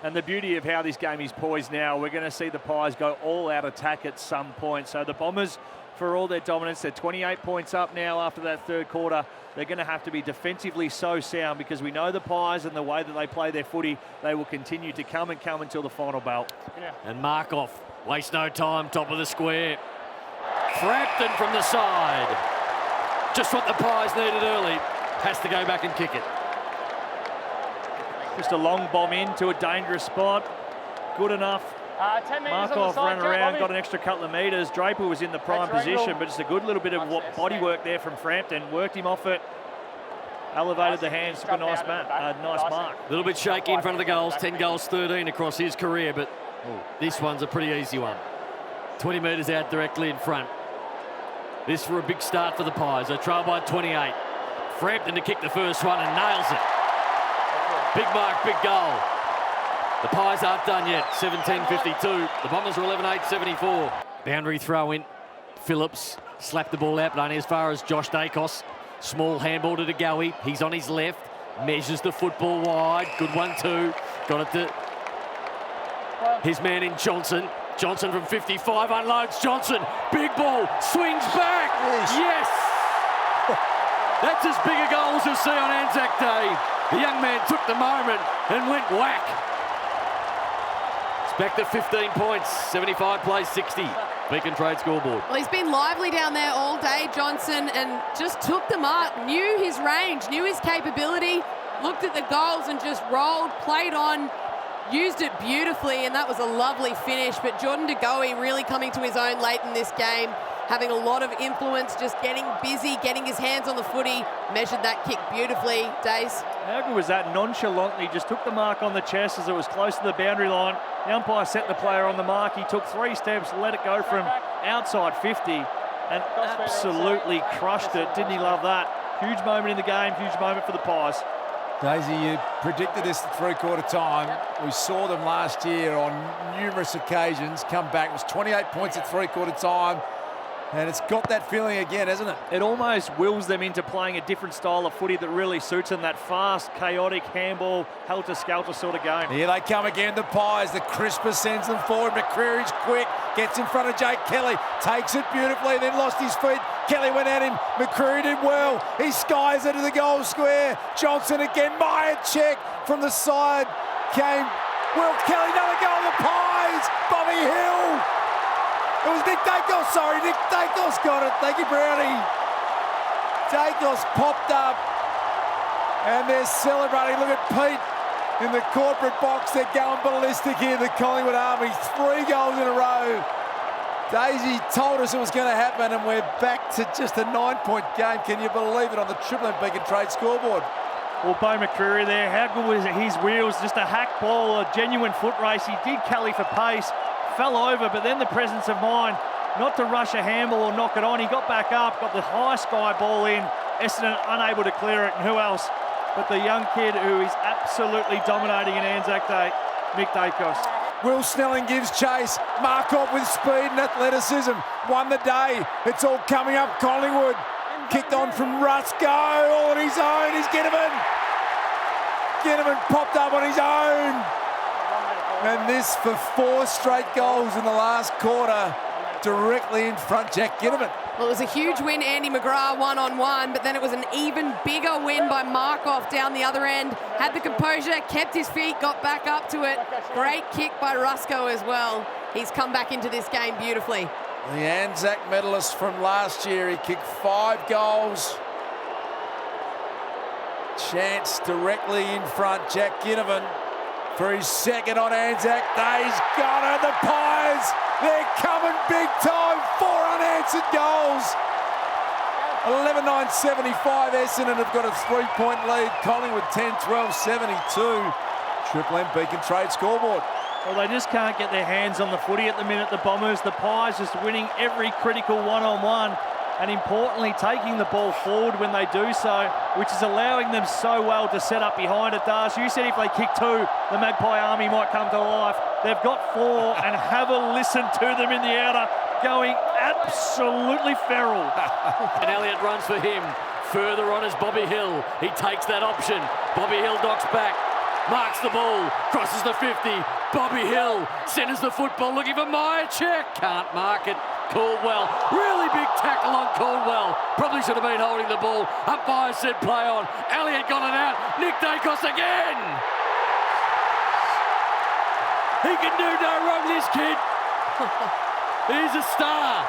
And the beauty of how this game is poised now, we're going to see the Pies go all-out attack at some point. So the Bombers, for all their dominance, they're 28 points up now after that third quarter. They're going to have to be defensively so sound because we know the Pies and the way that they play their footy, they will continue to come and come until the final bell. Yeah. And Markov, waste no time, top of the square. Frampton from the side. Just what the Pies needed early. Has to go back and kick it. Just a long bomb into a dangerous spot. Good enough. 10 metres Markov ran around, got an extra couple of metres. Draper was in the prime position, but just a good little bit of body work there from Frampton. Worked him off it. Elevated the hands, took a nice mark. A little bit shaky in front of the goals. 10 goals, 13 across his career, but this one's a pretty easy one. 20 metres out directly in front. This for a big start for the Pies. They trail by 28. Frampton to kick the first one and nails it. Big mark, big goal. The Pies aren't done yet. 17:52. The Bombers are 11-8-74. Boundary throw in. Phillips slapped the ball out, but only as far as Josh Daicos. Small handball to Gowie. He's on his left. Measures the football wide. Good one too. Got it to his man in Johnson. Johnson from 55 unloads. Johnson, big ball, swings back. Yes! That's as big a goal as you'll see on Anzac Day. The young man took the moment and went whack. It's back to 15 points. 75 plays 60. Beacon Trade scoreboard. Well, he's been lively down there all day, Johnson, and just took the mark, knew his range, knew his capability, looked at the goals and just rolled, played on, used it beautifully, and that was a lovely finish. But Jordan De Goey really coming to his own late in this game, having a lot of influence, just getting busy, getting his hands on the footy, measured that kick beautifully. Dace. How good was that? Nonchalantly just took the mark on the chest as it was close to the boundary line. The umpire set the player on the mark. He took 3 steps, let it go from outside 50 and absolutely crushed it. Didn't he love that? Huge moment in the game, huge moment for the Pies. Daisy, you predicted this at three-quarter time. We saw them last year on numerous occasions come back. It was 28 points at three-quarter time. And it's got that feeling again, hasn't it? It almost wills them into playing a different style of footy that really suits them, that fast, chaotic, handball, helter-skelter sort of game. Here they come again, the Pies. The crisper sends them forward. McCreery's quick, gets in front of Jake Kelly, takes it beautifully, then lost his feet. Kelly went at him. McCreery did well. He skies it to the goal square. Johnson again. Meyer check from the side. Came Will Kelly, another goal. The Pies. Bobby Hill. It was Nick Daicos, sorry. Nick Daicos got it. Thank you, Brownie. Daicos popped up. And they're celebrating. Look at Pete in the corporate box. They're going ballistic here, the Collingwood Army. 3 goals in a row. Daisy told us it was going to happen, and we're back to just a 9-point game. Can you believe it on the Triple M Beacon Trade scoreboard? Well, Bo McCreery there, how good was his wheels? Just a hack ball, a genuine foot race. He did Kelly for pace, fell over, but then the presence of mind not to rush a handball or knock it on. He got back up, got the high sky ball in. Essendon unable to clear it, and who else but the young kid who is absolutely dominating in Anzac Day, Nick Daicos. Will Snelling gives chase. Markov with speed and athleticism. Won the day. It's all coming up. Collingwood kicked on from Rusko. All on his own. He's Ginnivan. Ginnivan popped up on his own. And this for 4 straight goals in the last quarter. Directly in front, Jack Ginnivan. Well, it was a huge win, Andy McGrath, one-on-one, but then it was an even bigger win by Markov down the other end. Had the composure, kept his feet, got back up to it. Great kick by Rusko as well. He's come back into this game beautifully. The Anzac medalist from last year, he kicked 5 goals. Chance directly in front, Jack Ginnivan for his second on Anzac Day. He's got it, the Pies. They're coming big time. 4 unanswered goals. 11-9-75. Essendon have got a 3-point lead. Collingwood 10-12-72. Triple M Beacon Trade scoreboard. Well, they just can't get their hands on the footy at the minute, the Bombers. The Pies just winning every critical one-on-one. And importantly, taking the ball forward when they do so, which is allowing them so well to set up behind it. Darsh, you said if they kick 2, the Magpie Army might come to life. They've got 4, and have a listen to them in the outer, going absolutely feral. And Elliott runs for him. Further on is Bobby Hill. He takes that option. Bobby Hill docks back. marks the ball, crosses the 50. Bobby Hill centres the football, looking for Myercheck. Can't mark it. Caldwell, really big tackle on Caldwell. Probably should have been holding the ball. Umpire said play on. Elliott got it out. Nick Daicos again. He can do no wrong, this kid. He's a star.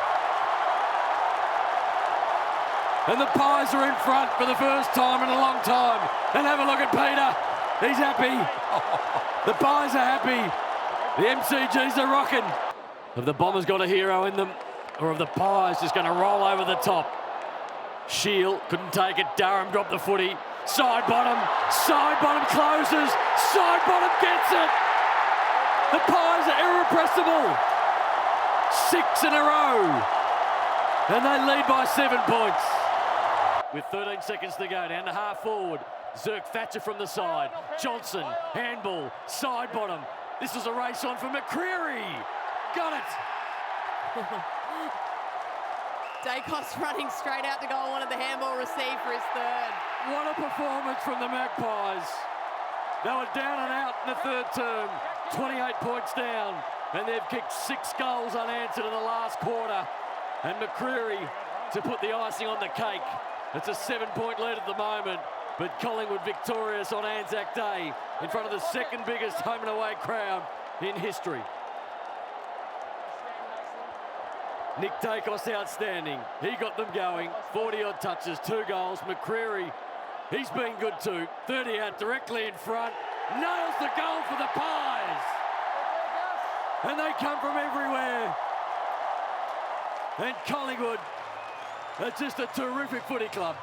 And the Pies are in front for the first time in a long time. And have a look at Peter. He's happy. The Pies are happy. The MCGs are rocking. Have the Bombers got a hero in them? Or have the Pies just going to roll over the top? Shield couldn't take it. Durham dropped the footy. Sidebottom. Sidebottom closes. Sidebottom gets it. The Pies are irrepressible. 6 in a row. And they lead by 7 points. With 13 seconds to go, down to half forward. Zirk Thatcher from the side. Johnson, handball, Sidebottom. This is a race on for McCreery. Got it. Daicos running straight out to goal, wanted the handball received for his third. What a performance from the Magpies. They were down and out in the third term, 28 points down, and they've kicked 6 goals unanswered in the last quarter. And McCreery to put the icing on the cake. It's a 7-point lead at the moment, but Collingwood victorious on Anzac Day in front of the second biggest home and away crowd in history. Nick Daicos outstanding. He got them going. 40-odd touches, 2 goals. McCreery, he's been good too. 30 out directly in front. Nails the goal for the Pies. And they come from everywhere. And Collingwood are just a terrific footy club.